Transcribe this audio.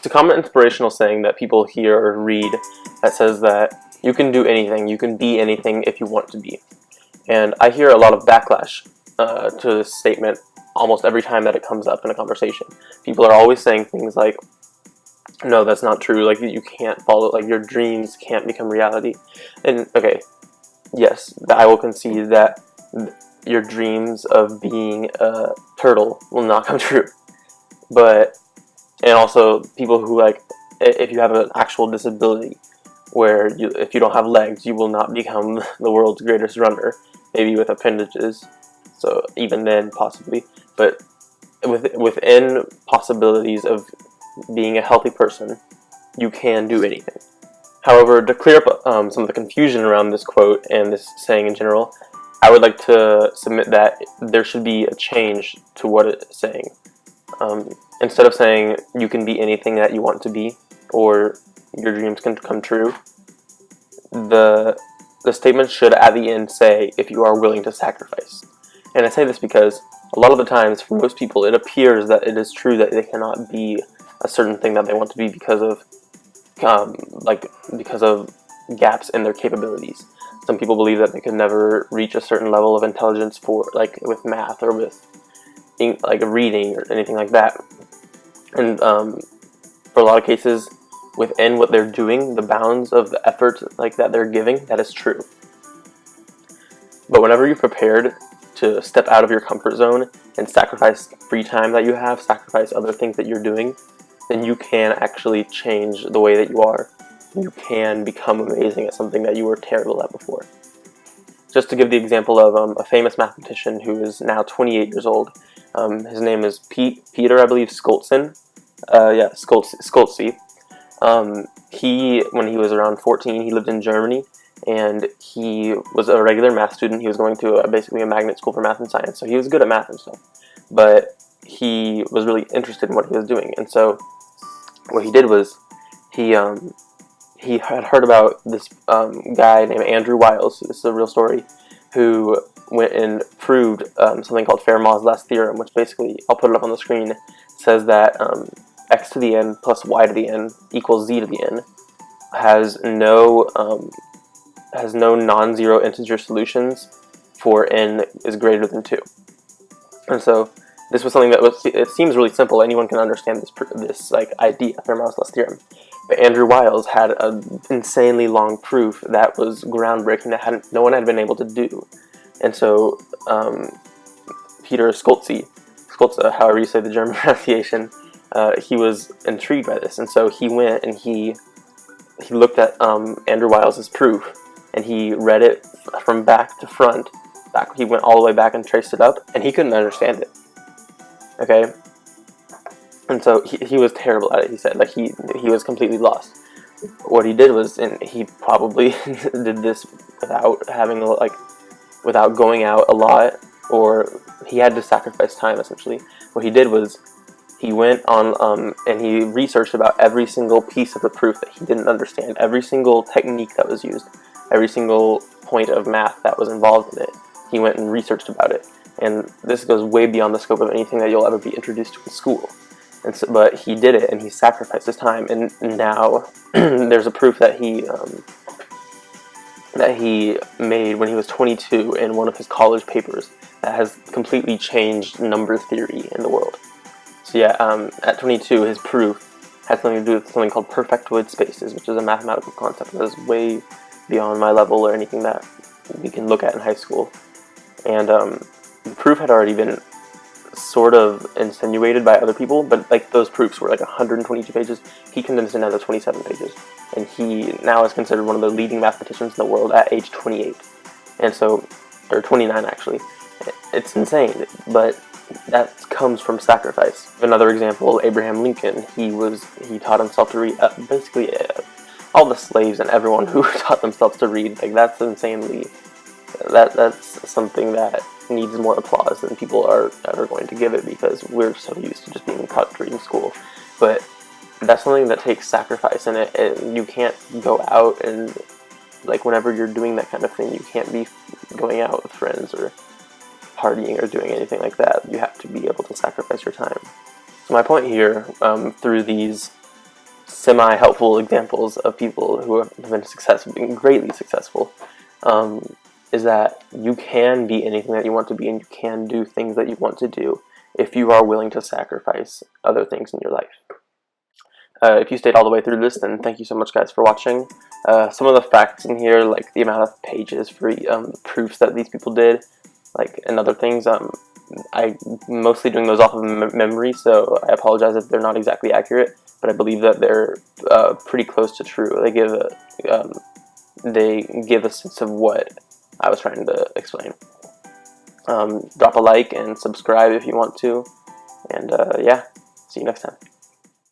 It's a common inspirational saying that people hear or read that says that you can do anything, you can be anything if you want to be. And I hear a lot of backlash to this statement almost every time that it comes up in a conversation. People are always saying things like, no, that's not true, like you can't follow, like your dreams can't become reality. And okay, yes, I will concede that your dreams of being a turtle will not come true. But, and also people who, like, if you have an actual disability where if you don't have legs, you will not become the world's greatest runner, maybe with appendages, so even then possibly, but within possibilities of being a healthy person, you can do anything. However, to clear up some of the confusion around this quote and this saying in general, I would like to submit that there should be a change to what it's saying. Instead of saying you can be anything that you want to be, or your dreams can come true, the statement should at the end say if you are willing to sacrifice. And I say this because a lot of the times for most people it appears that it is true that they cannot be a certain thing that they want to be because of gaps in their capabilities. Some people believe that they could never reach a certain level of intelligence for, like, with math or with like reading or anything like that. And for a lot of cases, within what they're doing, the bounds of the effort like that they're giving, that is true. But whenever you're prepared to step out of your comfort zone and sacrifice free time that you have, sacrifice other things that you're doing, then you can actually change the way that you are. You can become amazing at something that you were terrible at before. Just to give the example of a famous mathematician who is now 28 years old. His name is Peter, I believe, Scholzen. Scholze. When he was around 14, he lived in Germany, and he was a regular math student. He was going to basically a magnet school for math and science, so he was good at math and stuff. But he was really interested in what he was doing, and so what he did was he had heard about this guy named Andrew Wiles. This is a real story, who went and proved something called Fermat's last theorem, which basically, I'll put it up on the screen, says that x to the n plus y to the n equals z to the n has no non-zero integer solutions for n is greater than 2. And so this was something that it seems really simple. Anyone can understand this like idea, Fermat's last theorem. But Andrew Wiles had an insanely long proof that was groundbreaking that no one had been able to do. And so Peter Scholze, however you say the German pronunciation, he was intrigued by this, and so he went and he looked at Andrew Wiles' proof, and he read it from back to front. He went all the way back and traced it up, and he couldn't understand it. Okay, and so he was terrible at it. He said, like, he was completely lost. What he did was, and he probably did this without going out a lot, or he had to sacrifice time essentially. What he did was he went on and he researched about every single piece of the proof that he didn't understand, every single technique that was used, every single point of math that was involved in it. He went and researched about it, and this goes way beyond the scope of anything that you'll ever be introduced to in school. And so, but he did it, and he sacrificed his time, and now there's a proof that he made when he was 22 in one of his college papers that has completely changed number theory in the world. So yeah, at 22, his proof had something to do with something called perfectoid spaces, which is a mathematical concept that is way beyond my level or anything that we can look at in high school. And the proof had already been sort of insinuated by other people, but like those proofs were like 122 pages. He condensed it down to 27 pages, and he now is considered one of the leading mathematicians in the world at age 28, and so, or 29 actually. It's insane, but that comes from sacrifice. Another example, Abraham Lincoln. He taught himself to read. Basically, all the slaves and everyone who taught themselves to read. Like, that's insanely. That's something that needs more applause than people are ever going to give it, because we're so used to just being taught to read in school. But that's something that takes sacrifice in it, and you can't go out and, like, whenever you're doing that kind of thing, you can't be going out with friends or partying or doing anything like that. You have to be able to sacrifice your time. So my point here, through these semi-helpful examples of people who have been successful, been greatly successful, is that you can be anything that you want to be, and you can do things that you want to do if you are willing to sacrifice other things in your life. If you stayed all the way through this, then thank you so much, guys, for watching. Some of the facts in here, like the amount of pages for proofs that these people did, and other things, I'm mostly doing those off of memory, so I apologize if they're not exactly accurate, but I believe that they're pretty close to true. They give a sense of what I was trying to explain. Drop a like and subscribe if you want to, and yeah, see you next time.